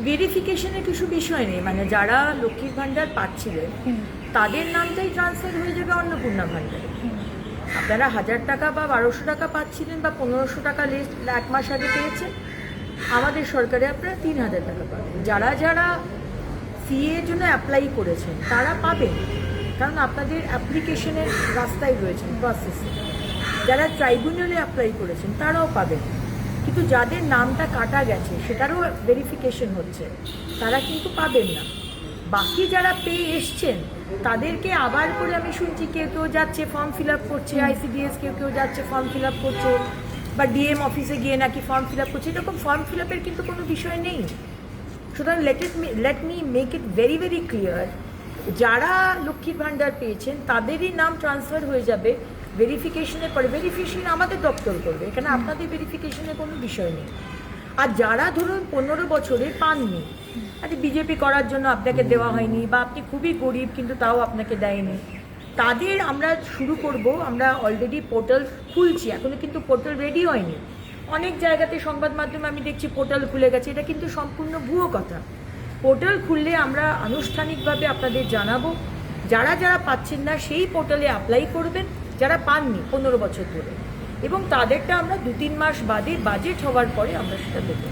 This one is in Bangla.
ভেরিফিকেশনের কিছু বিষয় নেই, মানে যারা লক্ষ্মীর ভাণ্ডার পাচ্ছিলেন তাদের নামটাই ট্রান্সফার হয়ে যাবে অন্নপূর্ণা ভাণ্ডারে। আপনারা 1000 টাকা বা 1200 টাকা পাচ্ছিলেন বা 1500 টাকা লিস্ট এক মাস আগে পেয়েছেন, আমাদের সরকারে আপনারা 3000 টাকা পাবেন। যারা যারা সিএর জন্য অ্যাপ্লাই করেছেন তারা পাবেন, কারণ আপনাদের অ্যাপ্লিকেশনের রাস্তায় রয়েছেন প্রসেসে। যারা ট্রাইব্যুনালে অ্যাপ্লাই করেছেন তারাও পাবেন, কিন্তু যাদের নামটা কাটা গেছে সেটারও ভেরিফিকেশন হচ্ছে, তারা কিন্তু পাবেন না। বাকি যারা পেয়ে এসছেন তাদেরকে আবার করে আমি শুনছি কেউ কেউ যাচ্ছে ফর্ম ফিল আপ করছে, আইসিডিএস কেউ কেউ যাচ্ছে ফর্ম ফিল আপ করছে, বা ডিএম অফিসে গিয়ে নাকি ফর্ম ফিল আপ করছে। এরকম ফর্ম ফিল আপের কিন্তু কোনো বিষয় নেই। সুতরাং let me make it very very clear, যারা লক্ষ্মীর ভাণ্ডার পেয়েছেন তাদেরই নাম ট্রান্সফার হয়ে যাবে ভেরিফিকেশনের পরে। ভেরিফিকেশন আমাদের দপ্তর করবে, এখানে আপনাদের ভেরিফিকেশনের কোনো বিষয় নেই। আর যারা ধরুন 15 বছরে পাননি, আরে বিজেপি করার জন্য আপনাকে দেওয়া হয়নি, বা আপনি খুবই গরিব কিন্তু তাও আপনাকে দেয়নি, তাদের আমরা শুরু করব। আমরা অলরেডি পোর্টাল খুলছি, এখনো কিন্তু পোর্টাল রেডি হয়নি। অনেক জায়গাতে সংবাদ মাধ্যমে আমি দেখছি পোর্টাল খুলে গেছে, এটা কিন্তু সম্পূর্ণ ভুয়ো কথা। পোর্টাল খুললে আমরা আনুষ্ঠানিকভাবে আপনাদের জানাবো। যারা যারা পাচ্ছেন না সেই পোর্টালে অ্যাপ্লাই করবেন, যারা পাননি 15 বছর ধরে, এবং তাদেরটা আমরা 2-3 মাস বাদে বাজেট হওয়ার পরে আমরা সেটা দেবো।